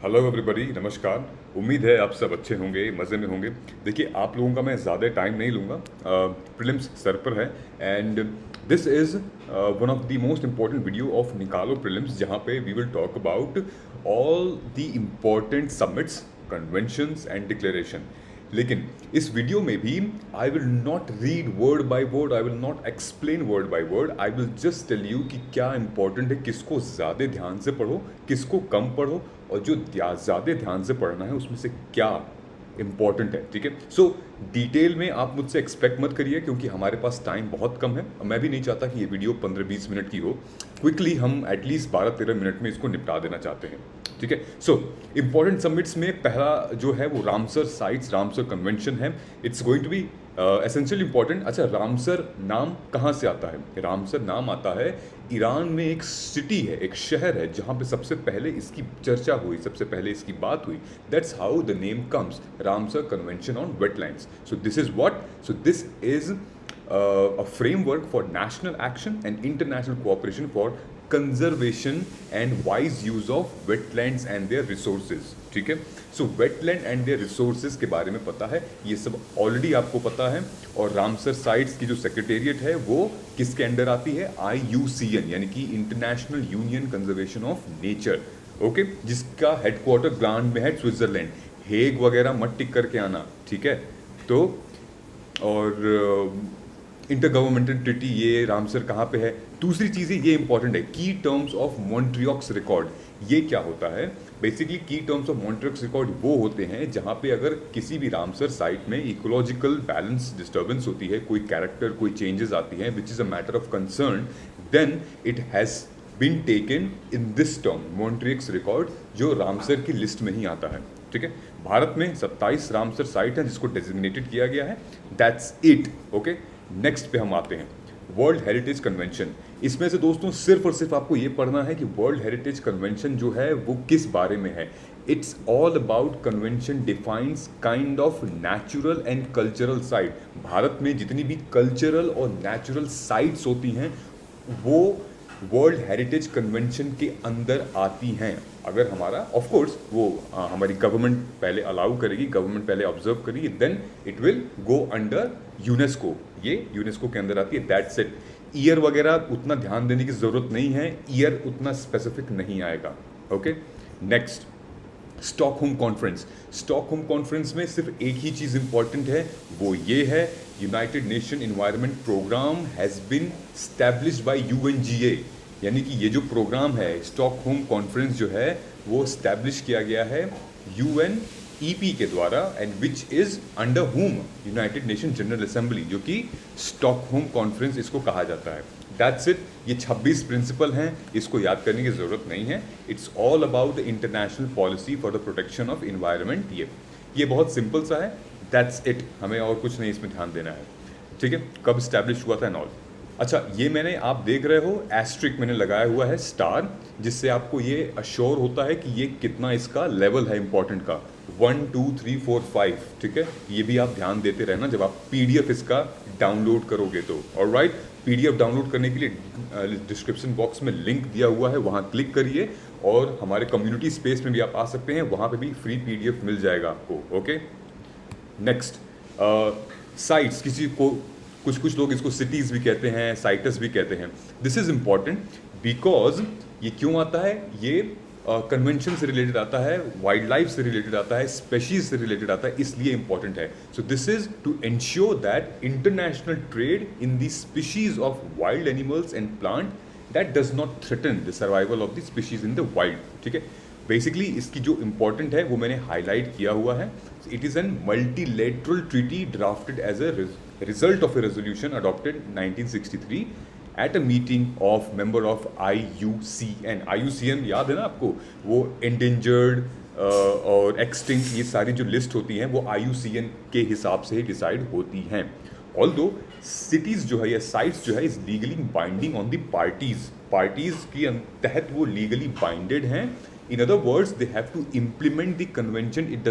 Hello everybody, नमस्कार। उम्मीद है आप सब अच्छे होंगे, मज़े में होंगे। देखिए, आप लोगों का मैं ज़्यादा टाइम नहीं लूँगा। प्रीलिम्स सर पर है and this is one of the most important video of निकालो प्रीलिम्स, जहाँ पे we will talk about all the important summits, conventions and declaration. लेकिन इस वीडियो में भी I will not read word by word, I will not explain word by word, I will just tell you कि क्या important है, किसको ज़्यादा ध्यान से पढ़ो, किसको कम पढ़ो, और जो ज़्यादा ध्यान से पढ़ना है उसमें से क्या इंपॉर्टेंट है। ठीक है, सो डिटेल में आप मुझसे एक्सपेक्ट मत करिए, क्योंकि हमारे पास टाइम बहुत कम है और मैं भी नहीं चाहता कि ये वीडियो 15-20 मिनट की हो। क्विकली हम एटलीस्ट 12-13 मिनट में इसको निपटा देना चाहते हैं। ठीक है, सो इंपॉर्टेंट समिट्स में पहला जो है वो रामसर साइट्स, रामसर कन्वेंशन है। It's going to be essential important. अच्छा, रामसर नाम कहाँ से आता है? रामसर नाम आता है, ईरान में एक सिटी है, एक शहर है, जहाँ पे सबसे पहले इसकी चर्चा हुई, सबसे पहले इसकी बात हुई। That's how the name comes, Ramsar convention on wetlands. So this is what, so this is a framework for national action and international cooperation for conservation and wise use of wetlands and their resources। ठीक है, सो wetland and there resources के बारे में पता है, ये सब already आपको पता है। और रामसर साइट्स की जो सेक्रेटेरिएट है वो किसके अंडर आती है? IUCN, यानी कि international union conservation of nature. Okay, जिसका हेडक्वार्टर ग्लांड में है, स्विट्जरलैंड। हेग वगैरह मत टिक करके आना, ठीक है। तो और इंटर गवर्नमेंटल ट्रिटी, ये रामसर कहाँ पे है? दूसरी चीज़ ये इंपॉर्टेंट है, की टर्म्स ऑफ मॉन्ट्रियॉक्स रिकॉर्ड। ये क्या होता है? बेसिकली की टर्म्स ऑफ मॉन्ट्रियॉक्स रिकॉर्ड वो होते हैं जहाँ पे अगर किसी भी रामसर साइट में इकोलॉजिकल बैलेंस डिस्टर्बेंस होती है, कोई कैरेक्टर, कोई चेंजेस आती हैं which is a matter of concern, then it has been taken in this term Montreux record, जो रामसर की लिस्ट में ही आता है। ठीक है, भारत में 27 रामसर साइट हैं जिसको डेजिग्नेटेड किया गया है। That's it. ओके, नेक्स्ट पे हम आते हैं, वर्ल्ड हेरिटेज कन्वेंशन। इसमें से दोस्तों सिर्फ और सिर्फ आपको ये पढ़ना है कि वर्ल्ड हेरिटेज कन्वेंशन जो है वो किस बारे में है। It's all about convention defines kind of natural and cultural site. Bharat में जितनी भी कल्चरल और नेचुरल साइट्स होती हैं वो वर्ल्ड हेरिटेज कन्वेंशन के अंदर आती हैं। अगर हमारा ऑफ कोर्स वो हमारी गवर्नमेंट पहले अलाउ करेगी, गवर्नमेंट पहले ऑब्जर्व करेगी, then it will go under UNESCO. ये यूनेस्को के अंदर आती है। That's it. ईयर वगैरह उतना ध्यान देने की ज़रूरत नहीं है, ईयर उतना स्पेसिफिक नहीं आएगा। Okay, next, Stockholm conference. Stockholm conference में सिर्फ एक ही चीज़ इंपॉर्टेंट है, वो ये है, United Nation environment programme has been established by UNGA। यानी कि ये जो प्रोग्राम है स्टॉकहोम कॉन्फ्रेंस जो है वो स्टैब्लिश किया गया है UNEP के द्वारा, एंड विच इज़ अंडर हुम, यूनाइटेड नेशन जनरल असेंबली, जो कि स्टॉकहोम कॉन्फ्रेंस इसको कहा जाता है। That's it. ये 26 प्रिंसिपल हैं, इसको याद करने की ज़रूरत नहीं है। It's all about the international policy for the protection of environment. ये बहुत सिंपल सा है। दैट्स इट, हमें और कुछ नहीं इसमें ध्यान देना है। ठीक है, कब स्टैब्लिश हुआ था एंड ऑल। अच्छा, ये मैंने, आप देख रहे हो एस्ट्रिक मैंने लगाया हुआ है, स्टार, जिससे आपको ये अश्योर होता है कि ये कितना इसका लेवल है इंपॉर्टेंट का, 1 2 3 4 5। ठीक है, ये भी आप ध्यान देते रहना जब आप PDF इसका डाउनलोड करोगे तो। ऑलराइट, PDF डाउनलोड करने के लिए डिस्क्रिप्शन बॉक्स में लिंक दिया हुआ है, वहाँ क्लिक करिए, और हमारे कम्युनिटी स्पेस में भी आप आ सकते हैं, वहाँ पे भी फ्री PDF मिल जाएगा आपको। ओके, नेक्स्ट, साइट्स, किसी को कुछ लोग इसको सिटीज़ भी कहते हैं, साइटस भी कहते हैं। दिस इज़ इम्पॉर्टेंट बिकॉज ये क्यों आता है? ये कन्वेंशन से रिलेटेड आता है, वाइल्ड लाइफ से रिलेटेड आता है, स्पेशीज से रिलेटेड आता है, इसलिए इंपॉर्टेंट है। So this is to ensure that international trade in the species of wild animals and plant that does not threaten the survival of the species in the wild. ठीक है, basically इसकी जो important है वो मैंने highlight किया हुआ है। It is an multilateral treaty drafted as a result of a resolution adopted 1963 at a meeting of member of IUCN। IUCN याद है ना आपको? वो endangered और extinct, ये सारी जो लिस्ट होती हैं वो IUCN के हिसाब से ही डिसाइड होती हैं। ऑल्दो सिटीज़ जो है या साइट्स जो है is legally binding on the parties के तहत वो लीगली बाइंडेड हैं। In other words they have to implement the convention. It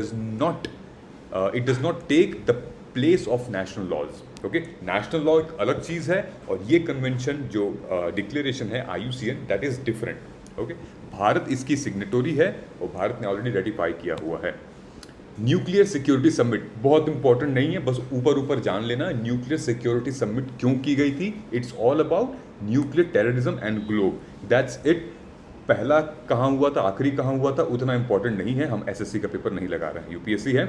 does not take the place of national laws. Okay, national law एक अलग चीज़ है और ये कन्वेंशन जो डिक्लेरेशन है IUCN, that is different. Okay, Bharat इसकी सिग्नेटरी है और भारत ने ऑलरेडी रेटिफाई किया हुआ है। न्यूक्लियर सिक्योरिटी समिट बहुत इंपॉर्टेंट नहीं है, बस ऊपर ऊपर जान लेना न्यूक्लियर सिक्योरिटी समिट क्यों की गई थी। It's all about nuclear terrorism and globe, that's it. पहला कहाँ हुआ था, आखिरी कहाँ हुआ था, उतना इंपॉर्टेंट नहीं है, हम एसएससी का पेपर नहीं लगा रहे हैं, यूपीएससी है।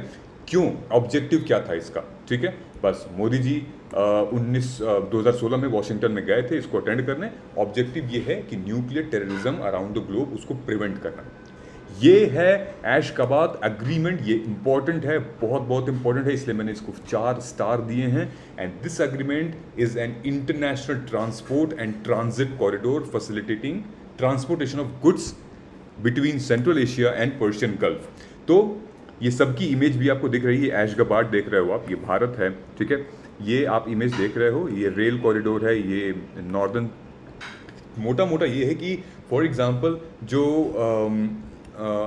क्यों, ऑब्जेक्टिव क्या था इसका, ठीक है। बस मोदी जी 2016 में वॉशिंगटन में गए थे इसको अटेंड करने। ऑब्जेक्टिव ये है कि nuclear terrorism around the globe उसको प्रिवेंट करना। ये है एशगाबाद अग्रीमेंट, ये इंपॉर्टेंट है, बहुत बहुत इंपॉर्टेंट है, इसलिए मैंने इसको 4 स्टार दिए हैं। And this agreement is an international transport and transit corridor facilitating transportation of goods between central Asia and Persian gulf. तो ये सबकी इमेज भी आपको दिख रही है, ऐशगाबाद देख रहे हो आप, ये भारत है, ठीक है। ये आप इमेज देख रहे हो, ये रेल कॉरिडोर है, ये नॉर्दर्न, मोटा मोटा ये है कि फॉर एग्जांपल जो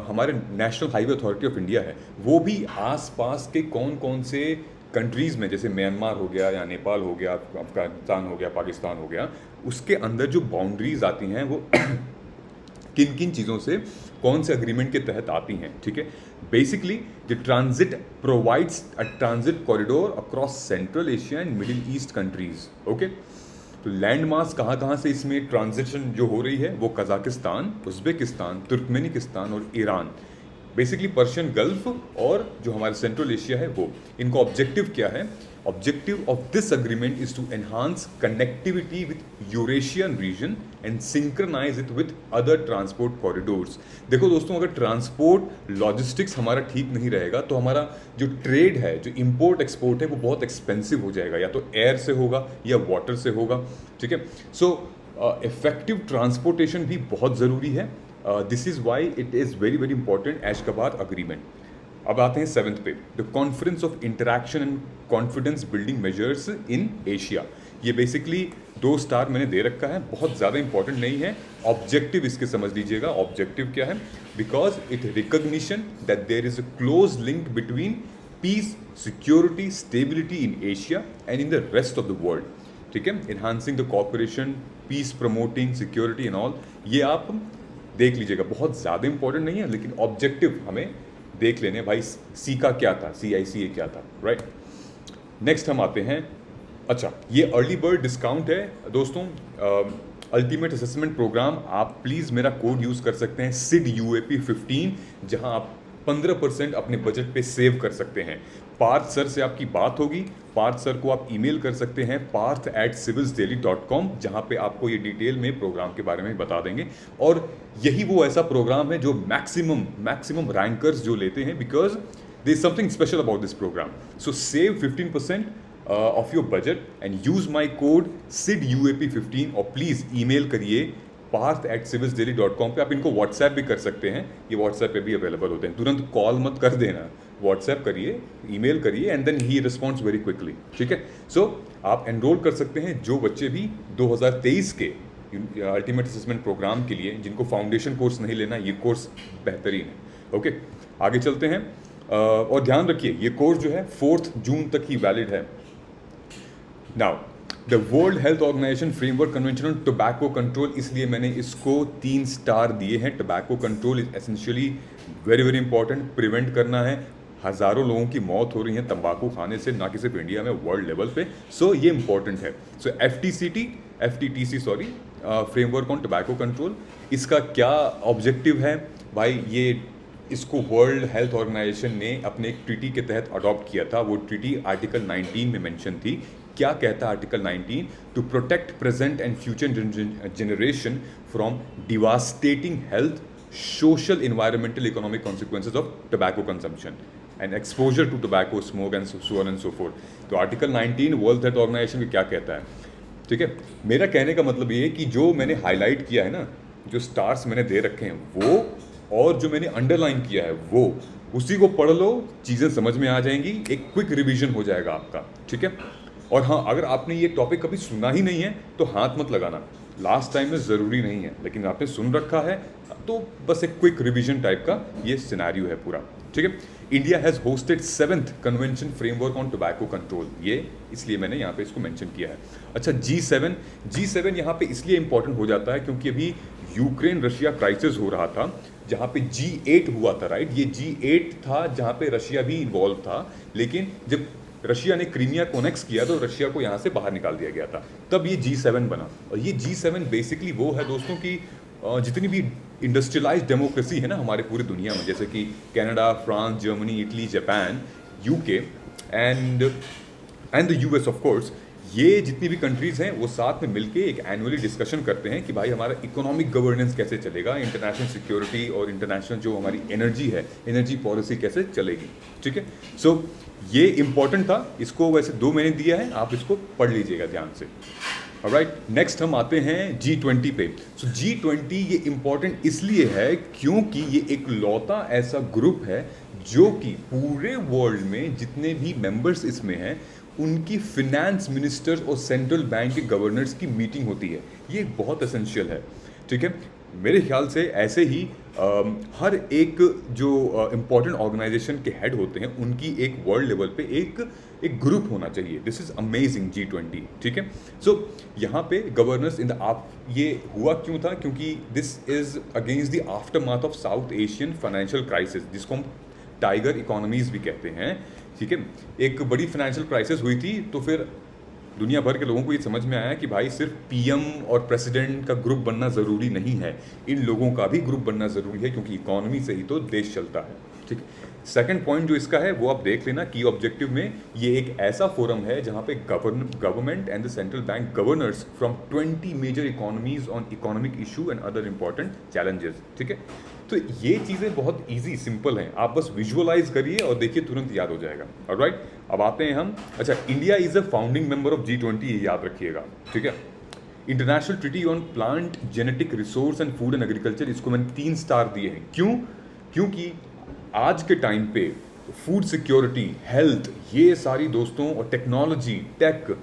हमारे national highway authority of India है वो भी आसपास के कौन कौन से कंट्रीज़ में, जैसे म्यांमार हो गया या नेपाल हो गया, अफगानिस्तान हो गया, पाकिस्तान हो गया, उसके अंदर जो बाउंड्रीज आती हैं वो किन किन चीज़ों से कौन से अग्रीमेंट के तहत आती हैं, ठीक है। Basically the transit provides a transit corridor across central Asia and middle east countries, okay. तो लैंड मास कहाँ कहाँ से इसमें ट्रांजिशन जो हो रही है वो कजाकिस्तान, उज्बेकिस्तान, तुर्कमेनिस्तान और ईरान, बेसिकली पर्शियन गल्फ और जो हमारे सेंट्रल एशिया है वो। इनका ऑब्जेक्टिव क्या है, objective of this agreement is to enhance connectivity with Eurasian region and synchronise it with other transport corridors. देखो दोस्तों, अगर ट्रांसपोर्ट लॉजिस्टिक्स हमारा ठीक नहीं रहेगा तो हमारा जो ट्रेड है, जो इंपोर्ट एक्सपोर्ट है, वो बहुत एक्सपेंसिव हो जाएगा, या तो एयर से होगा या वाटर से होगा, ठीक है। सो इफेक्टिव ट्रांसपोर्टेशन भी बहुत ज़रूरी है। This is why it is very very important Ashgabat agreement. अब आते हैं 7th पे, the conference of interaction and confidence building measures in Asia. ये बेसिकली 2 स्टार मैंने दे रखा है, बहुत ज़्यादा इंपॉर्टेंट नहीं है। ऑब्जेक्टिव इसके समझ लीजिएगा, ऑब्जेक्टिव क्या है, because it recognition that there is a close link between peace, security, stability in Asia and in the rest of the world, ठीक है। Enhancing the cooperation, peace promoting, security and all, ये आप देख लीजिएगा, बहुत ज़्यादा इंपॉर्टेंट नहीं है, लेकिन ऑब्जेक्टिव हमें देख लेने भाई, सी का क्या था, CICA क्या था, राइट। नेक्स्ट हम आते हैं, अच्छा ये अर्ली बर्ड डिस्काउंट है दोस्तों, अल्टीमेट असेसमेंट प्रोग्राम। आप प्लीज़ मेरा कोड यूज़ कर सकते हैं SID UAP15, जहां आप 15% अपने बजट पे सेव कर सकते हैं। पार्थ सर से आपकी बात होगी, पार्थ सर को आप ईमेल कर सकते हैं parth@civilsdaily.com, जहां पे आपको ये डिटेल में प्रोग्राम के बारे में बता देंगे। और यही वो ऐसा प्रोग्राम है जो मैक्सिमम रैंकर्स जो लेते हैं, because there is something special about this programme. So save 15% of your budget and use my code SID UAP15, और प्लीज़ ईमेल करिए parth@civilsdaily.com पे। आप इनको व्हाट्सएप भी कर सकते हैं, ये व्हाट्सएप पे भी अवेलेबल होते हैं, तुरंत कॉल मत कर देना, व्हाट्सएप करिए, ईमेल करिए, and then he responds very quickly, ठीक है। सो आप एनरोल कर सकते हैं जो बच्चे भी 2023 के अल्टीमेट असेसमेंट प्रोग्राम के लिए, जिनको फाउंडेशन कोर्स नहीं लेना, ये कोर्स बेहतरीन है, ओके। आगे चलते हैं, और ध्यान रखिए ये कोर्स जो है 4 जून तक ही वैलिड है। Now the World Health Organization framework convention on tobacco control, इसलिए मैंने इसको 3 स्टार दिए हैं। Tobacco control is essentially very very important, prevent करना है। हज़ारों लोगों की मौत हो रही है तंबाकू खाने से, ना कि सिर्फ इंडिया में, वर्ल्ड लेवल पे। सो ये इंपॉर्टेंट है। सो FTTC framework on tobacco control, इसका क्या ऑब्जेक्टिव है भाई, ये इसको वर्ल्ड हेल्थ ऑर्गेनाइजेशन ने अपने एक ट्रीटी के तहत अडॉप्ट किया था। वो ट्रीटी आर्टिकल 19 में मेंशन थी। क्या कहता है article 19? To protect present and future generation from devastating health, social, environmental, economic consequences of tobacco consumption and exposure to tobacco, smoke and so on and so forth. तो article 19 World Health Organization क्या कहता है, ठीक है। मेरा कहने का मतलब ये है कि जो मैंने हाईलाइट किया है ना, जो स्टार्स मैंने दे रखे हैं वो, और जो मैंने अंडरलाइन किया है वो, उसी को पढ़ लो, चीज़ें समझ में आ जाएंगी, एक क्विक रिवीजन हो जाएगा आपका, ठीक है। और हाँ, अगर आपने ये टॉपिक कभी सुना ही नहीं है तो हाथ मत लगाना, लास्ट टाइम में ज़रूरी नहीं है, लेकिन आपने सुन रखा है तो बस एक क्विक रिवीजन टाइप का ये सिनेरियो है पूरा, ठीक है। India has hosted 7th convention framework on tobacco control, ये इसलिए मैंने यहाँ पे इसको मेंशन किया है। अच्छा, G7 यहाँ पे इसलिए इंपॉर्टेंट हो जाता है क्योंकि अभी यूक्रेन रशिया क्राइसिस हो रहा था, जहाँ पे G8 हुआ था, राइट, ये G8 था जहाँ पे रशिया भी इन्वॉल्व था, लेकिन जब रशिया ने क्रीमिया को एनेक्स किया तो रशिया को यहाँ से बाहर निकाल दिया गया था, तब ये G7 बना। और ये G7 बेसिकली वो है दोस्तों की जितनी भी इंडस्ट्रियलाइज डेमोक्रेसी है ना हमारे पूरी दुनिया में, जैसे कि Canada, France, Germany, Italy, Japan, UK and the US of course, ये जितनी भी कंट्रीज़ हैं वो साथ में मिलके एक एनुअली डिस्कशन करते हैं कि भाई हमारा इकोनॉमिक गवर्नेंस कैसे चलेगा, इंटरनेशनल सिक्योरिटी और इंटरनेशनल जो हमारी एनर्जी है, एनर्जी पॉलिसी कैसे चलेगी, ठीक है। सो ये इंपॉर्टेंट था, इसको वैसे 2 महीने दिया है, आप इसको पढ़ लीजिएगा ध्यान से। ऑलराइट, नेक्स्ट हम आते हैं G20 पे। सो G20 ये इम्पॉर्टेंट इसलिए है क्योंकि ये एक लौता ऐसा ग्रुप है जो कि पूरे वर्ल्ड में जितने भी मेंबर्स इसमें हैं उनकी फिनेंस मिनिस्टर्स और सेंट्रल बैंक के गवर्नर्स की मीटिंग होती है। ये बहुत एसेंशियल है, ठीक है। मेरे ख्याल से ऐसे ही हर एक जो इम्पोर्टेंट ऑर्गेनाइजेशन के हेड होते हैं उनकी एक वर्ल्ड लेवल पे एक ग्रुप होना चाहिए। दिस इज़ अमेजिंग G20, ठीक है। सो यहाँ पे गवर्नर्स इन द आप ये हुआ क्यों था, क्योंकि this is against the aftermath of south Asian financial crisis, जिसको हम टाइगर इकोनॉमीज भी कहते हैं, ठीक है। एक बड़ी फाइनेंशियल क्राइसिस हुई थी तो फिर दुनिया भर के लोगों को ये समझ में आया कि भाई सिर्फ पीएम और प्रेसिडेंट का ग्रुप बनना ज़रूरी नहीं है, इन लोगों का भी ग्रुप बनना ज़रूरी है, क्योंकि इकोनॉमी से ही तो देश चलता है, ठीक है। सेकंड पॉइंट जो इसका है वो आप देख लेना की ऑब्जेक्टिव में, ये एक ऐसा फोरम है जहाँ पे government and the central bank governors from 20 major economies on economic issue and other important challenges, ठीक है। तो ये चीज़ें बहुत ईजी सिंपल हैं, आप बस विजुअलाइज करिए और देखिए तुरंत याद हो जाएगा। ऑलराइट, अब आते हैं हम, अच्छा, India is a founding member of G20, ये याद रखिएगा, ठीक है। International treaty on plant genetic resource and food and agriculture, इसको मैंने 3 स्टार दिए हैं। क्यों? क्योंकि आज के टाइम पे फूड सिक्योरिटी, हेल्थ, ये सारी दोस्तों, और टेक्नोलॉजी, टेक,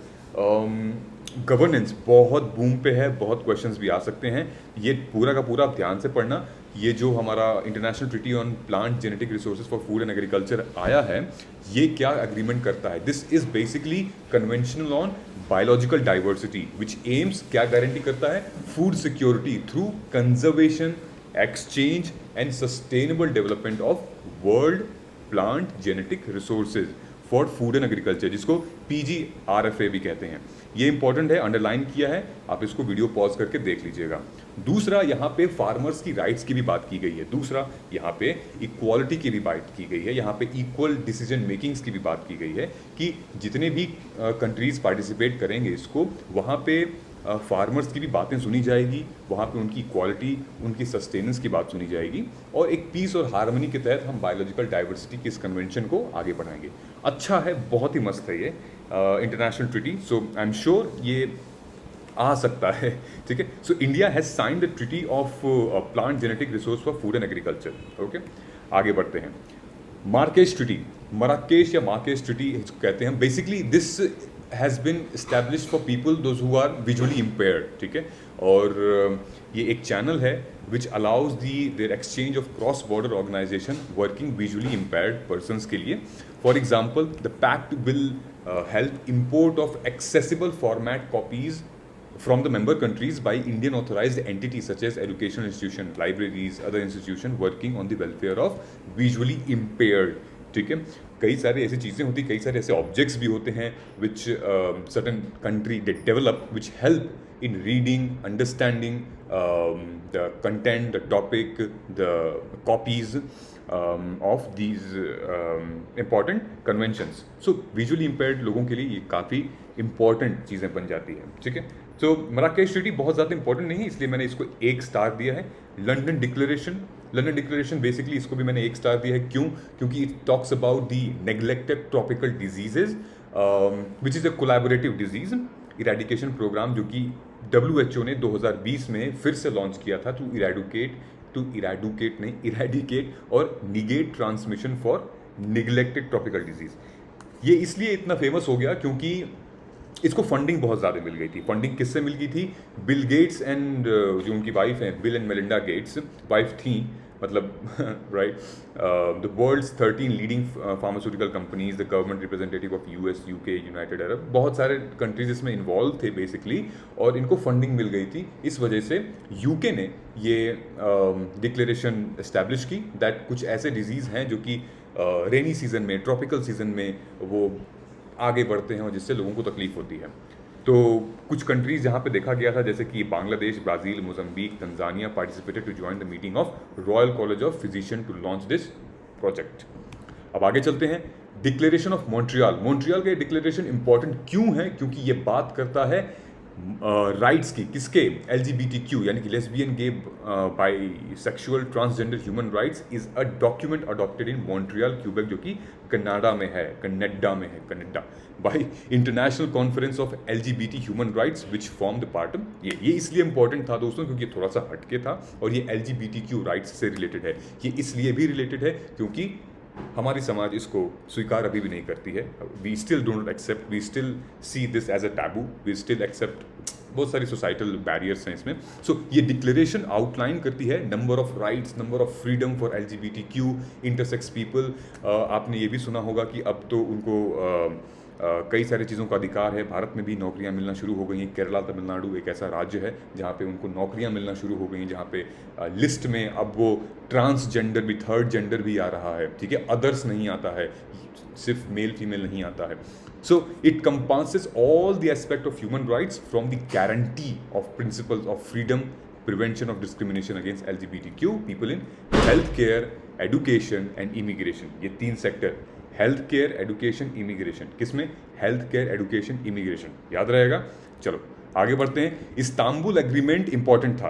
गवर्नेंस बहुत बूम पे है, बहुत क्वेश्चंस भी आ सकते हैं। ये पूरा का पूरा आप ध्यान से पढ़ना। ये जो हमारा international treaty on plant genetic resources for food and agriculture आया है, ये क्या एग्रीमेंट करता है? This is basically conventional on biological diversity which aims, क्या गारंटी करता है? Food security through conservation, exchange and sustainable development of world plant genetic resources for food and agriculture, जिसको PGRFA भी कहते हैं। ये इंपॉर्टेंट है, अंडरलाइन किया है, आप इसको वीडियो पॉज करके देख लीजिएगा। दूसरा, यहाँ पे फार्मर्स की राइट्स की भी बात की गई है। दूसरा, यहाँ पे इक्वालिटी की भी बात की गई है। यहाँ पे इक्वल डिसीजन मेकिंग्स की भी बात की गई है कि जितने भी कंट्रीज पार्टिसिपेट करेंगे इसको, वहाँ पे फार्मर्स की भी बातें सुनी जाएगी, वहाँ पे उनकी इक्वालिटी, उनकी सस्टेनेंस की बात सुनी जाएगी, और एक पीस और हार्मनी के तहत हम बायोलॉजिकल डाइवर्सिटी की इस कन्वेंशन को आगे बढ़ाएंगे। अच्छा है, बहुत ही मस्त है ये international treaty. So I am sure ये आ सकता है, ठीक है। So India has signed the treaty of plant genetic resource for food and agriculture. Okay, आगे बढ़ते हैं। मार्केश ट्रीटी, मराकेश या मार्केश ट्रीटी कहते हैं। Basically this has been established for people those who are visually impaired, ठीक है। और ये एक चैनल है which allows their exchange of cross border organisation working visually impaired persons के लिए। For example, the pact will help import of accessible format copies from the member countries by Indian authorized entities such as educational institution, libraries, other institution working on the welfare of visually impaired, ठीक है। कई सारी ऐसी चीज़ें होती, कई सारे ऐसे ऑब्जेक्ट्स भी होते हैं which certain country they develop which help in reading, understanding the content, the topic, the copies of these important conventions. So visually impaired लोगों के लिए ये काफ़ी important चीज़ें बन जाती है, ठीक है। तो मराकेश ट्रीटी बहुत ज़्यादा इंपॉर्टेंट नहीं है, इसलिए मैंने इसको 1 स्टार दिया है। लंदन डिक्लेरेशन बेसिकली इसको भी मैंने 1 स्टार दिया है। क्यों? क्योंकि it talks about the neglected tropical diseases which is a collaborative disease eradication programme, जो कि WHO ने 2020 में फिर से लॉन्च किया था टू इरेडिकेट और negate transmission for neglected tropical disease. ये इसलिए इतना फेमस हो गया क्योंकि इसको फंडिंग बहुत ज़्यादा मिल गई थी। फंडिंग किससे मिल गई थी? बिल गेट्स एंड जो उनकी वाइफ हैं, Bill and Melinda Gates wife थी, मतलब right, the world's 13 leading pharmaceutical companies, the government representative of US, UK, United Arab, बहुत सारे कंट्रीज इसमें इन्वॉल्व थे बेसिकली, और इनको फंडिंग मिल गई थी। इस वजह से यूके ने ये डिक्लेरेशन इस्टेब्लिश की दैट कुछ ऐसे डिजीज़ हैं जो कि रेनी सीजन में, ट्रॉपिकल सीजन में वो आगे बढ़ते हैं और जिससे लोगों को तकलीफ होती है। तो कुछ कंट्रीज जहाँ पे देखा गया था जैसे कि Bangladesh, Brazil, Mozambique, Tanzania participated to join the meeting of Royal College of Physician to launch this project. अब आगे चलते हैं, डिक्लेरेशन ऑफ मॉन्ट्रियल। मॉन्ट्रियल का डिक्लेरेशन इंपॉर्टेंट क्यों है? क्योंकि ये बात करता है राइट्स की, किसके? LGBTQ यानी कि lesbian, gay, bisexual, transgender human rights is a document adopted in Montreal, Quebec, जो कि कनाडा में है, कनाडा में है, Canada, by international conference of LGBT human rights which form the part. ये इसलिए इंपॉर्टेंट था दोस्तों क्योंकि थोड़ा सा हटके था और ये LGBTQ राइट्स से रिलेटेड है। ये इसलिए भी रिलेटेड है क्योंकि हमारी समाज इसको स्वीकार अभी भी नहीं करती है। We still don't accept, we still see this as a taboo, we still accept, बहुत सारी सोसाइटल बैरियर्स हैं इसमें। सो ये डिक्लेरेशन आउटलाइन करती है number of rights, number of freedom for LGBTQ intersex people. आपने ये भी सुना होगा कि अब तो उनको कई सारी चीज़ों का अधिकार है। भारत में भी नौकरियां मिलना शुरू हो गई हैं। केरला, तमिलनाडु एक ऐसा राज्य है जहाँ पे उनको नौकरियां मिलना शुरू हो गई हैं, जहाँ पे लिस्ट में अब वो ट्रांसजेंडर भी, थर्ड जेंडर भी आ रहा है, ठीक है, अदर्स नहीं आता है, सिर्फ मेल फीमेल नहीं आता है। So it encompasses all the aspect of human rights from the guarantee of principles of freedom, prevention of discrimination against LGBTQ people in healthcare, education and immigration। ये तीन sector, health care, education, immigration, किसमें? Health care, education, immigration, याद रहेगा। चलो आगे बढ़ते हैं। Istanbul agreement important था,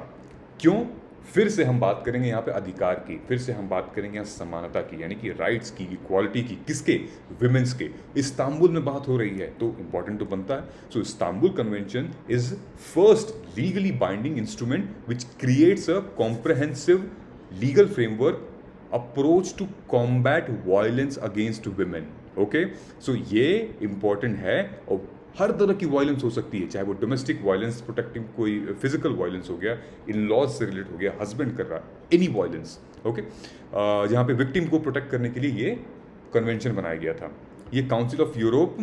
क्यों? फिर से हम बात करेंगे यहाँ पे अधिकार की, फिर से हम बात करेंगे यहाँ समानता की, यानी कि राइट्स की, इक्वालिटी की, किसके? विमेंस के। इस्तांबुल में बात हो रही है तो इंपॉर्टेंट तो बनता है। So Istanbul convention is first legally binding instrument which creates a comprehensive legal framework approach to combat violence against women. Okay, so ये इंपॉर्टेंट है और हर तरह की वायलेंस हो सकती है, चाहे वो डोमेस्टिक वायलेंस, प्रोटेक्टिंग कोई फिजिकल वायलेंस हो गया, इन लॉज से रिलेट हो गया, हस्बैंड कर रहा, एनी वायलेंस। ओके, जहाँ पे विक्टिम को प्रोटेक्ट करने के लिए ये कन्वेंशन बनाया गया था। ये council of Europe,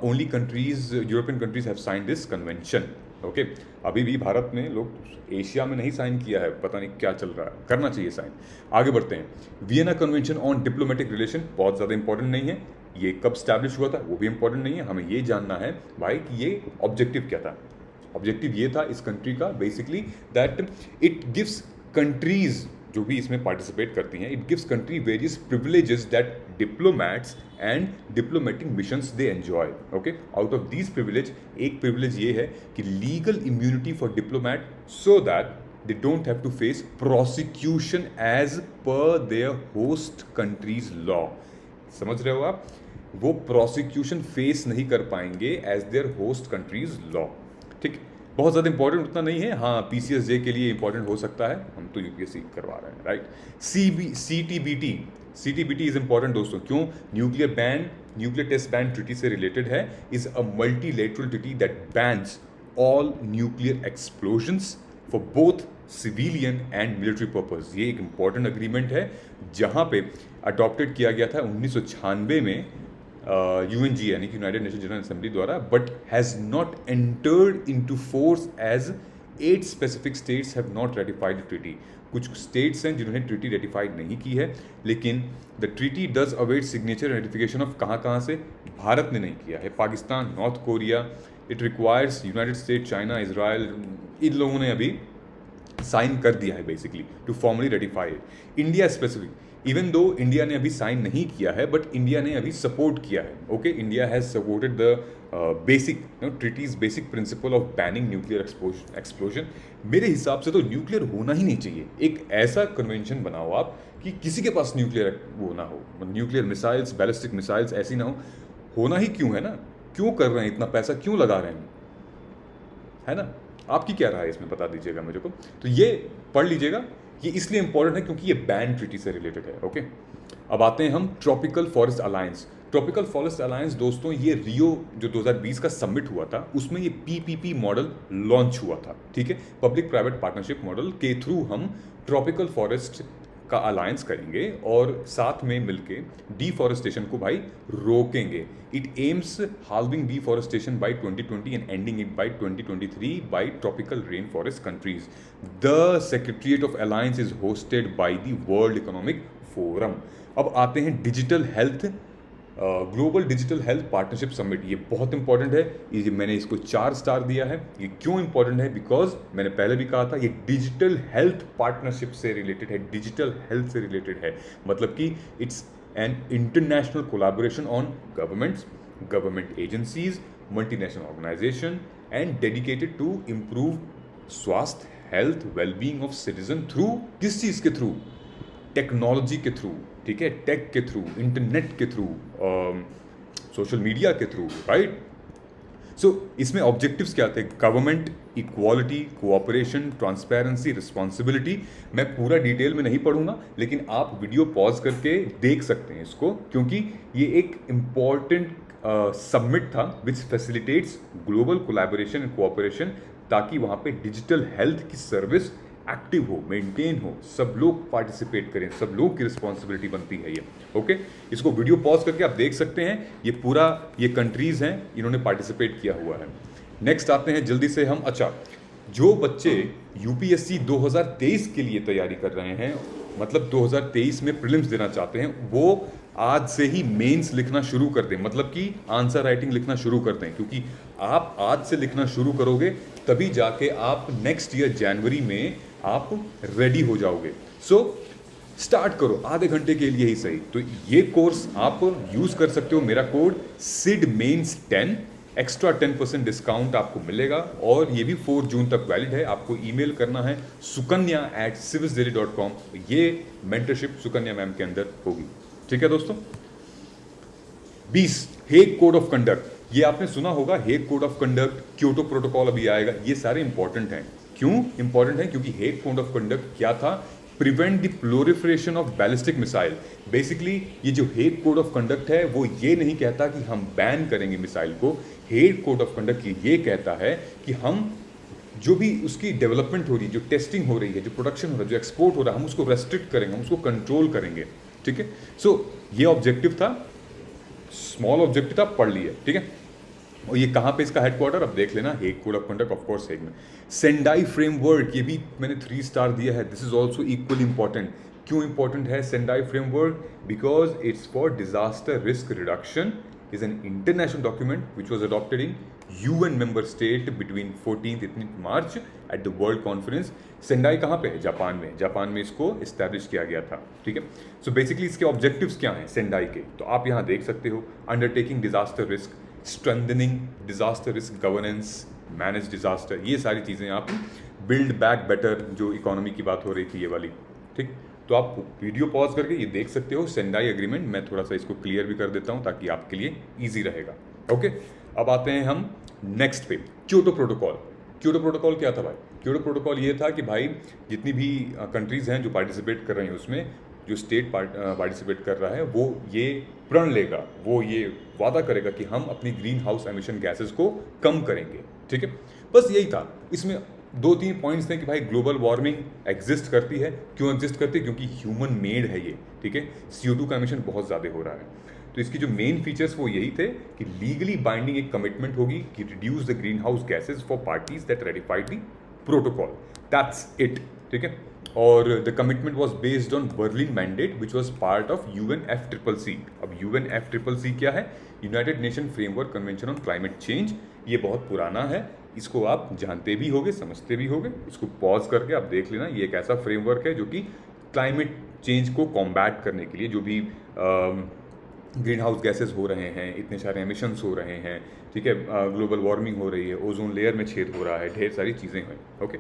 only countries, European countries have sign this convention. Okay, अभी भी भारत में लोग, एशिया में नहीं साइन किया है, पता नहीं क्या चल रहा है, करना चाहिए साइन। आगे बढ़ते हैं। Vienna convention on diplomatic relation, बहुत ज़्यादा इंपॉर्टेंट नहीं है, ये कब स्टैब्लिश हुआ था वो भी इंपॉर्टेंट नहीं है, हमें ये जानना है भाई कि ये ऑब्जेक्टिव क्या था। ऑब्जेक्टिव ये था इस कंट्री का basically that it gives countries जो भी इसमें पार्टिसिपेट करती हैं, it gives country various privileges that diplomats and diplomatic missions they enjoy. Okay, out of these privilege एक प्रिविलेज ये है कि legal immunity for diplomat so that they don't have to face prosecution as per their host country's law। समझ रहे हो आप? वो prosecution face नहीं कर पाएंगे as their host countries law. ठीक, बहुत ज़्यादा इंपॉर्टेंट उतना नहीं है, हाँ PCSJ के लिए इंपॉर्टेंट हो सकता है, हम तो UPSC करवा रहे हैं, राइट। CTBT इज इंपॉर्टेंट दोस्तों, क्यों? Nuclear ban, nuclear test ban treaty से रिलेटेड है, is a multilateral treaty that bans all nuclear explosions for both civilian and military purpose. ये एक इम्पॉर्टेंट अग्रीमेंट है जहाँ पे अडॉप्टेड किया गया था 1996 में UNG यानी कि यूनाइटेड नेशन जनरल असेंबली द्वारा, but has not entered into force as 8 specific states have not ratified the treaty. कुछ स्टेट्स हैं जिन्होंने ट्रीटी रेटिफाइड नहीं की है, लेकिन the treaty does await signature ratification of कहाँ से? भारत ने नहीं किया है, Pakistan, North Korea, it requires United State, China, Israel, इन लोगों ने अभी साइन कर दिया है basically to formally ratify it. India specific, even though India ने अभी साइन नहीं किया है, बट इंडिया ने अभी सपोर्ट किया है। Okay, India has supported the basic treaties, basic principle of banning nuclear explosion. मेरे हिसाब से तो न्यूक्लियर होना ही नहीं चाहिए। एक ऐसा कन्वेंशन बनाओ आप कि किसी के पास न्यूक्लियर वो ना हो, न्यूक्लियर मिसाइल्स, बैलिस्टिक मिसाइल्स ऐसी ना हो। होना ही क्यों है ना, क्यों कर रहे हैं, इतना पैसा क्यों लगा रहे हैं, है ना? आपकी क्या राय है इसमें, बता दीजिएगा मुझे को। तो ये पढ़ लीजिएगा, ये इसलिए इंपॉर्टेंट है क्योंकि ये बैन ट्रीटी से रिलेटेड है। ओके, अब आते हैं हम tropical forest alliance. Tropical forest alliance दोस्तों, ये रियो जो 2020 का समिट हुआ था उसमें ये PPP मॉडल लॉन्च हुआ था, ठीक है, पब्लिक प्राइवेट पार्टनरशिप मॉडल के थ्रू हम ट्रॉपिकल फॉरेस्ट का अलायंस करेंगे और साथ में मिलके डिफॉरेस्टेशन को भाई रोकेंगे. It aims halving deforestation by 2020 and ending it by 2023 by tropical rain forest countries. The secretariat of alliance is hosted by the World Economic Forum. अब आते हैं digital health, global digital health partnership summit. ये बहुत important है, ये मैंने इसको 4 star दिया है. ये क्यों इंपॉर्टेंट है? बिकॉज मैंने पहले भी कहा था ये डिजिटल हेल्थ पार्टनरशिप से रिलेटेड है, डिजिटल हेल्थ से रिलेटेड है. मतलब कि it's an international collaboration on governments, government agencies, multinational organization and dedicated to improve स्वास्थ्य, health, wellbeing of citizen through, किस चीज़ के थ्रू? टेक्नोलॉजी के थ्रू, ठीक है, टेक के थ्रू, इंटरनेट के थ्रू, सोशल मीडिया के थ्रू, राइट. सो इसमें ऑब्जेक्टिव्स क्या थे? Government, equality, cooperation, transparency, responsibility. मैं पूरा डिटेल में नहीं पढ़ूंगा, लेकिन आप वीडियो पॉज करके देख सकते हैं इसको, क्योंकि ये एक इम्पॉर्टेंट सबमिट था which facilitates global collaboration and cooperation, ताकि वहाँ पे डिजिटल हेल्थ की सर्विस एक्टिव हो, मेंटेन हो, सब लोग पार्टिसिपेट करें, सब लोग की रिस्पॉन्सिबिलिटी बनती है ये. ओके, इसको वीडियो पॉज करके आप देख सकते हैं. ये पूरा ये कंट्रीज हैं, इन्होंने पार्टिसिपेट किया हुआ है. नेक्स्ट आते हैं जल्दी से हम. अच्छा, जो बच्चे यूपीएससी 2023 के लिए तैयारी कर रहे हैं, मतलब 2023 में प्रीलिम्स देना चाहते हैं, वो आज से ही मेंस लिखना शुरू कर दें. मतलब कि आंसर राइटिंग लिखना शुरू कर दें, क्योंकि आप आज से लिखना शुरू करोगे तभी जाके आप नेक्स्ट ईयर जनवरी में आप रेडी हो जाओगे. सो स्टार्ट करो, आधे घंटे के लिए ही सही. तो ये कोर्स आप यूज़ कर सकते हो. मेरा कोड SIDMAINS10, एक्स्ट्रा 10% डिस्काउंट आपको मिलेगा, और ये भी 4 जून तक वैलिड है. आपको ईमेल करना है sukanya@civisdaily.com. ये मेंटरशिप सुकन्या मैम के अंदर होगी. ठीक है दोस्तों. 20 हेग कोड ऑफ कंडक्ट. ये आपने सुना होगा, Hague code of conduct, Kyoto protocol अभी आएगा. ये सारे इंपॉर्टेंट हैं. क्यों इंपॉर्टेंट है? क्योंकि हेग कोड ऑफ कंडक्ट क्या था? Prevent the proliferation of ballistic missile. Basically ये जो हेग कोड ऑफ कंडक्ट है वो ये नहीं कहता कि हम बैन करेंगे मिसाइल को. हेग कोड ऑफ कंडक्ट ये कहता है कि हम जो भी उसकी डेवलपमेंट हो रही है, जो टेस्टिंग हो रही है, जो प्रोडक्शन हो रहा है, जो एक्सपोर्ट हो रहा है, हम उसको रेस्ट्रिक्ट करेंगे, हम उसको कंट्रोल करेंगे. ठीक है. सो ये ऑब्जेक्टिव था, स्मॉल ऑब्जेक्टिव था, पढ़ लिया. ठीक है. और ये कहाँ पे इसका हेडक्वार्टर अब देख लेना, Hague code of conduct, of course Hague में. सेंडाई फ्रेमवर्क, ये भी मैंने 3 स्टार दिया है. This is also equally important. क्यों इंपॉर्टेंट है Sendai framework? Because it's for disaster risk reduction, is an international document which was adopted in UN member state between 14th March at the World Conference. Sendai कहाँ पे है? Japan में. Japan में इसको establish किया गया था. ठीक है. सो बेसिकली इसके ऑब्जेक्टिव्स क्या हैं सेंडाई के, तो आप यहाँ देख सकते हो. Undertaking disaster risk, strengthening disaster risk governance, manage disaster, ये सारी चीज़ें आप. बिल्ड बैक बेटर, जो इकोनॉमी की बात हो रही थी ये वाली. ठीक. तो आप वीडियो पॉज करके ये देख सकते हो सेंडाई एग्रीमेंट. मैं थोड़ा सा इसको क्लियर भी कर देता हूँ ताकि आपके लिए इजी रहेगा. ओके. अब आते हैं हम नेक्स्ट पे, क्योटो प्रोटोकॉल. क्योटो प्रोटोकॉल क्या था भाई? क्योटो प्रोटोकॉल ये था कि भाई जितनी भी कंट्रीज़ हैं जो पार्टिसिपेट कर रही हैं, उसमें जो स्टेट पार्टिसिपेट कर रहा है वो ये प्रण लेगा, वो ये वादा करेगा कि हम अपनी ग्रीन हाउस एमिशन गैसेस को कम करेंगे. ठीक है. बस यही था. इसमें 2-3 पॉइंट्स थे कि भाई ग्लोबल वार्मिंग एग्जिस्ट करती है. क्यों एग्जिस्ट करती है? क्योंकि ह्यूमन मेड है ये. ठीक है. CO2 का एमिशन बहुत ज़्यादा हो रहा है. तो इसकी जो मेन फीचर्स वो यही थे कि लीगली बाइंडिंग एक कमिटमेंट होगी कि reduce the green house gases for parties that ratified the protocol. That's it. ठीक है. और the commitment was based on Berlin mandate which was part of UNFCCC. अब UNFCCC क्या है? United nation framework convention on climate change. ये बहुत पुराना है, इसको आप जानते भी होगे, समझते भी होगे. इसको पॉज करके आप देख लेना. ये एक ऐसा फ्रेमवर्क है जो कि क्लाइमेट चेंज को कॉम्बैट करने के लिए, जो भी ग्रीन हाउस गैसेज हो रहे हैं, इतने सारे एमिशंस हो रहे हैं, ठीक है, ग्लोबल वार्मिंग हो रही है, ओजोन लेयर में छेद हो रहा है, ढेर सारी चीज़ें हैं. Okay.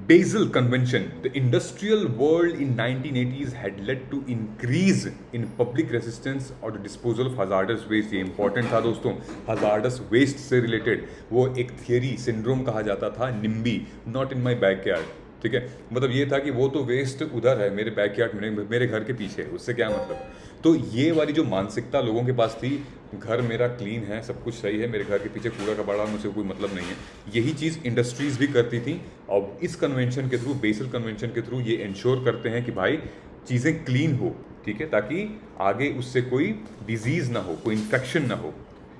Basel Convention, the industrial world in 1980s had led to increase in public resistance or the disposal of hazardous waste. ये important था दोस्तों. hazardous waste से related वो एक theory syndrome कहा जाता था, NIMBY, not in my backyard. ठीक है, मतलब ये था कि वो तो वेस्ट उधर है मेरे बैकयार्ड में, मेरे घर के पीछे है, उससे क्या मतलब। तो ये वाली जो मानसिकता लोगों के पास थी, घर मेरा क्लीन है, सब कुछ सही है, मेरे घर के पीछे कूड़ा कबाड़ा, मुझे कोई मतलब नहीं है, यही चीज़ इंडस्ट्रीज़ भी करती थी। और इस कन्वेंशन के थ्रू, बेसल कन्वेंशन के थ्रू ये इंश्योर करते हैं कि भाई चीज़ें क्लीन हो, ठीक है, ताकि आगे उससे कोई डिजीज़ ना हो, कोई इन्फेक्शन ना हो।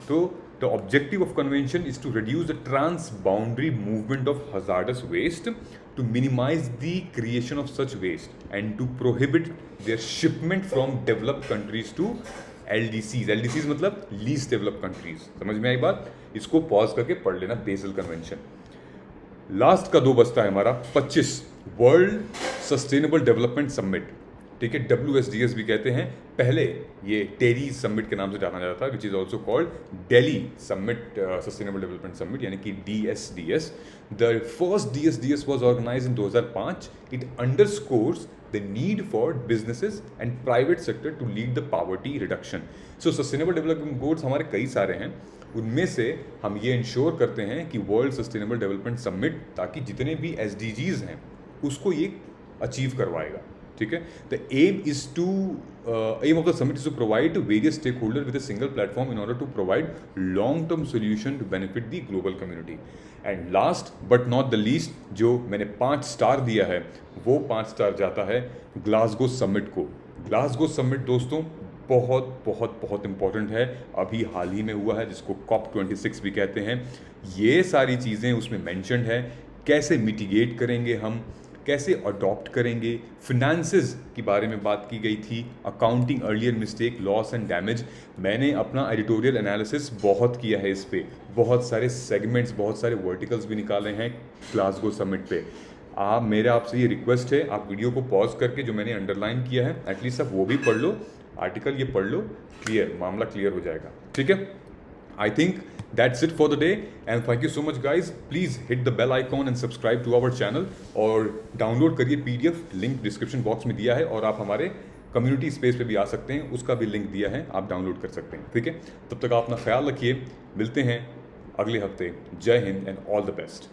तो the objective of convention is to reduce the transboundary movement of hazardous waste, to minimize the creation of such waste, and to prohibit their shipment from developed countries to LDCs. LDCs मतलब least developed countries। समझ में आई बात? इसको pause करके पढ़ लेना, basal convention. Last का 2 बचता है हमारा 25 वर्ल्ड सस्टेनेबल डेवलपमेंट समिट, ठीक है, WSDS भी कहते हैं। पहले ये टेरी समिट के नाम से जाना जाता था, which is also called Delhi summit sustainable development summit, यानी कि DSDS। The first DSDS was organise in 2005। It underscores the need for businesses and private sector to lead the poverty reduction. So sustainable development goals हमारे कई सारे हैं, उनमें से हम ये इंश्योर करते हैं कि वर्ल्ड सस्टेनेबल डेवलपमेंट समिट, ताकि जितने भी SDGs हैं उसको ये अचीव करवाएगा, ठीक है। The aim is to aim of the summit is to provide various stakeholder with a single platform in order to provide long term solution to benefit the global community. And last but not the least, जो मैंने 5 star दिया है, वो 5 star जाता है Glasgow summit को। Glasgow summit दोस्तों बहुत बहुत बहुत इंपॉर्टेंट है, अभी हाल ही में हुआ है, जिसको COP26 भी कहते हैं। ये सारी चीज़ें उसमें मेंशन्ड है, कैसे मिटिगेट करेंगे हम, कैसे अडॉप्ट करेंगे, फिनेंसेस के बारे में बात की गई थी, accounting earlier mistake, loss and damage. मैंने अपना एडिटोरियल एनालिसिस बहुत किया है इस पे, बहुत सारे सेगमेंट्स, बहुत सारे वर्टिकल्स भी निकाले हैं ग्लासगो समिट पे। मेरे आपसे ये रिक्वेस्ट है, आप वीडियो को पॉज करके जो मैंने अंडरलाइन किया है एटलीस्ट आप वो भी पढ़ लो, आर्टिकल ये पढ़ लो, क्लियर, मामला क्लियर हो जाएगा, ठीक है। I think that's it for the day, and thank you so much guys. Please hit the bell icon and subscribe to our channel, और डाउनलोड करिए PDF, लिंक डिस्क्रिप्शन बॉक्स में दिया है, और आप हमारे कम्युनिटी स्पेस पे भी आ सकते हैं, उसका भी लिंक दिया है, आप डाउनलोड कर सकते हैं, ठीक है। तब तक आप अपना ख्याल रखिए, मिलते हैं अगले हफ्ते। जय Hind and all the best.